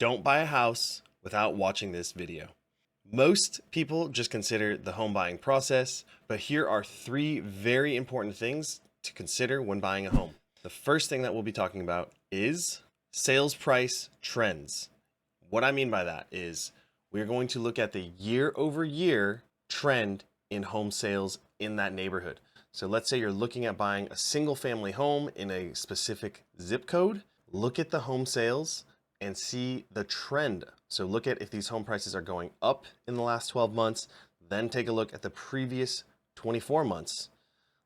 Don't buy a house without watching this video. Most people just consider the home buying process, but here are three very important things to consider when buying a home. The first thing that we'll be talking about is sales price trends. What I mean by that is we're going to look at the year over year trend in home sales in that neighborhood. So let's say you're looking at buying a single family home in a specific zip code. Look at the home sales and see the trend. So look at if these home prices are going up in the last 12 months, then take a look at the previous 24 months.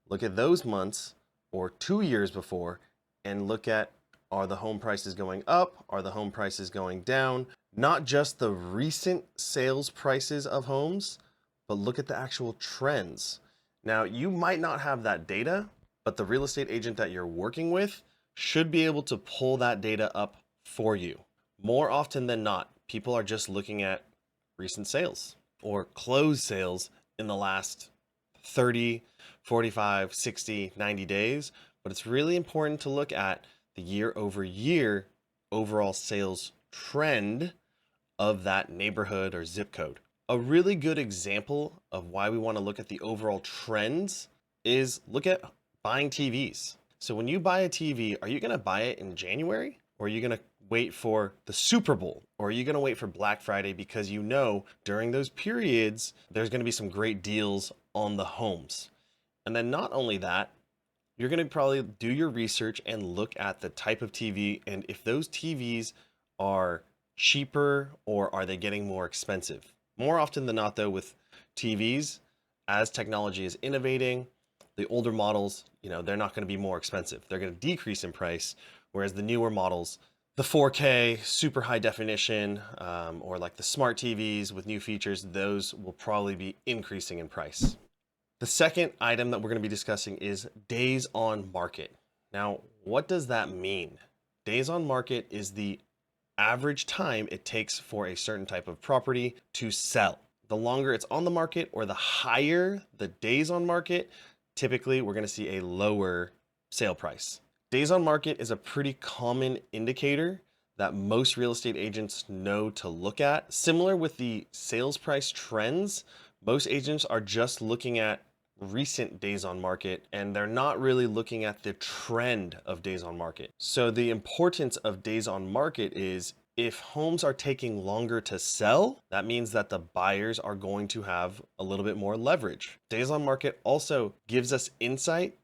Look at those months or 2 years before and look at, are the home prices going up? Are the home prices going down? Not just the recent sales prices of homes, but look at the actual trends. Now, you might not have that data, but the real estate agent that you're working with should be able to pull that data up for you. More often than not, people are just looking at recent sales or closed sales in the last 30, 45, 60, 90 days. But it's really important to look at the year over year overall sales trend of that neighborhood or zip code. A really good example of why we want to look at the overall trends is look at buying TVs. So when you buy a TV, are you going to buy it in January or are you going to wait for the Super Bowl or are you going to wait for Black Friday because you know during those periods there's going to be some great deals on the homes? And then not only that, you're going to probably do your research and look at the type of TV and if those TVs are cheaper or are they getting more expensive. More often than not, though, with TVs, as technology is innovating, the older models, they're not going to be more expensive. They're going to decrease in price, whereas the newer models, the 4K, super high definition, or like the smart TVs with new features, those will probably be increasing in price. The second item that we're going to be discussing is days on market. Now, what does that mean? Days on market is the average time it takes for a certain type of property to sell. The longer it's on the market or the higher the days on market, typically we're going to see a lower sale price. Days on market is a pretty common indicator that most real estate agents know to look at. Similar with the sales price trends, most agents are just looking at recent days on market and they're not really looking at the trend of days on market. So the importance of days on market is if homes are taking longer to sell, that means that the buyers are going to have a little bit more leverage. Days on market also gives us insight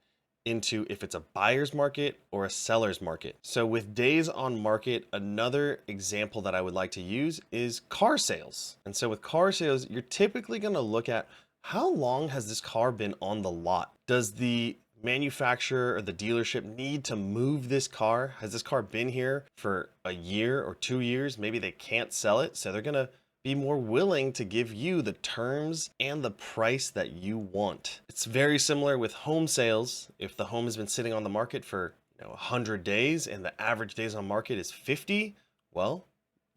into if it's a buyer's market or a seller's market. So with days on market, another example that I would like to use is car sales. And so with car sales, you're typically going to look at how long has this car been on the lot? Does the manufacturer or the dealership need to move this car? Has this car been here for a year or 2 years? Maybe they can't sell it, so they're gonna be more willing to give you the terms and the price that you want. It's very similar with home sales. If the home has been sitting on the market for 100 days and the average days on market is 50, well,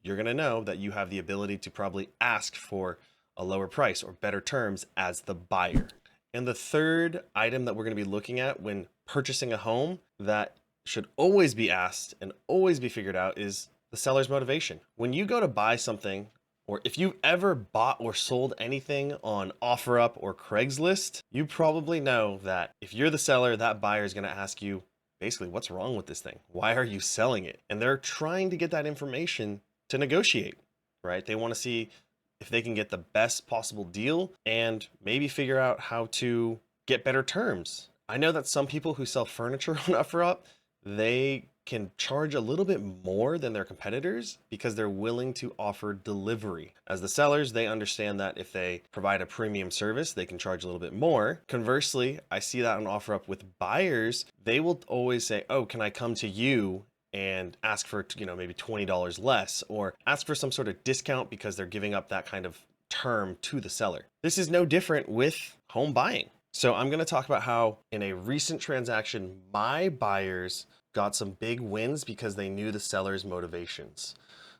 you're gonna know that you have the ability to probably ask for a lower price or better terms as the buyer. And the third item that we're going to be looking at when purchasing a home that should always be asked and always be figured out is the seller's motivation. When you go to buy something, or if you've ever bought or sold anything on OfferUp or Craigslist, you probably know that if you're the seller, that buyer is going to ask you basically, what's wrong with this thing? Why are you selling it? And they're trying to get that information to negotiate, right? They want to see if they can get the best possible deal and maybe figure out how to get better terms. I know that some people who sell furniture on OfferUp, they can charge a little bit more than their competitors because they're willing to offer delivery. As the sellers, they understand that if they provide a premium service, they can charge a little bit more. Conversely, I see that on OfferUp with buyers. They will always say, oh, can I come to you and ask for, maybe $20 less or ask for some sort of discount because they're giving up that kind of term to the seller. This is no different with home buying. So I'm going to talk about how in a recent transaction, my buyers got some big wins because they knew the seller's motivations.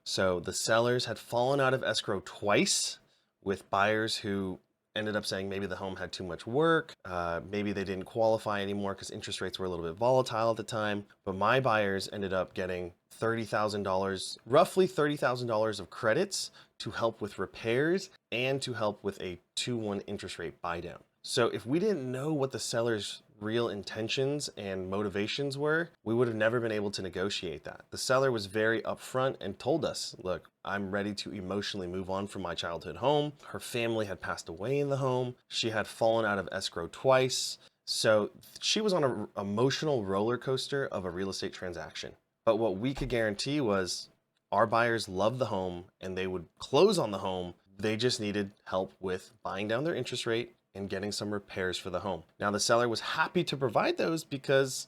So the sellers had fallen out of escrow twice with buyers who ended up saying maybe the home had too much work, maybe they didn't qualify anymore because interest rates were a little bit volatile at the time. But my buyers ended up getting $30,000, roughly $30,000 of credits to help with repairs and to help with a 2-1 interest rate buy down. So if we didn't know what the seller's real intentions and motivations were, we would have never been able to negotiate that. The seller was very upfront and told us, look, I'm ready to emotionally move on from my childhood home. Her family had passed away in the home. She had fallen out of escrow twice. So she was on an emotional roller coaster of a real estate transaction. But what we could guarantee was our buyers loved the home and they would close on the home. They just needed help with buying down their interest rate and getting some repairs for the home. Now, the seller was happy to provide those because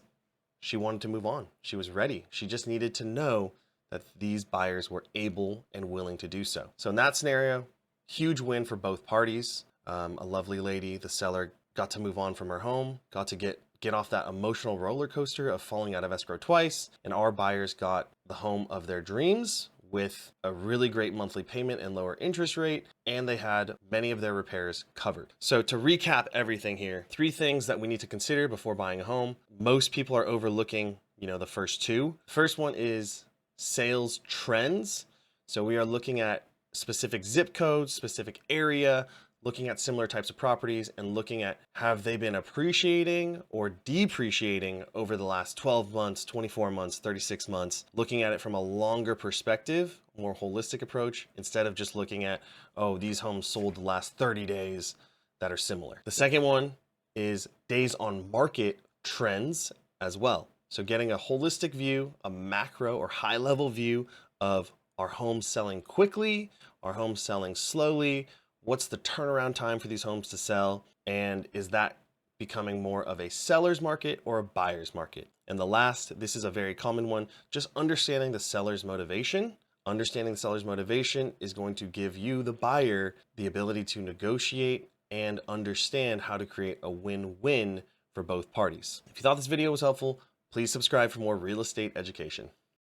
she wanted to move on. She was ready. She just needed to know that these buyers were able and willing to do so. So in that scenario, huge win for both parties. A lovely lady, the seller, got to move on from her home, got to get off that emotional roller coaster of falling out of escrow twice, and our buyers got the home of their dreams with a really great monthly payment and lower interest rate, and they had many of their repairs covered. So to recap everything here, 3 things that we need to consider before buying a home. Most people are overlooking, the first 2. First one is sales trends. So we are looking at specific zip codes, specific area, looking at similar types of properties and looking at, have they been appreciating or depreciating over the last 12 months, 24 months, 36 months, looking at it from a longer perspective, more holistic approach, instead of just looking at, oh, these homes sold the last 30 days that are similar. The second one is days on market trends as well. So getting a holistic view, a macro or high level view of, are homes selling quickly? Are homes selling slowly? What's the turnaround time for these homes to sell? And is that becoming more of a seller's market or a buyer's market? And the last, this is a very common one, just understanding the seller's motivation. Understanding the seller's motivation is going to give you, the buyer, the ability to negotiate and understand how to create a win-win for both parties. If you thought this video was helpful, please subscribe for more real estate education.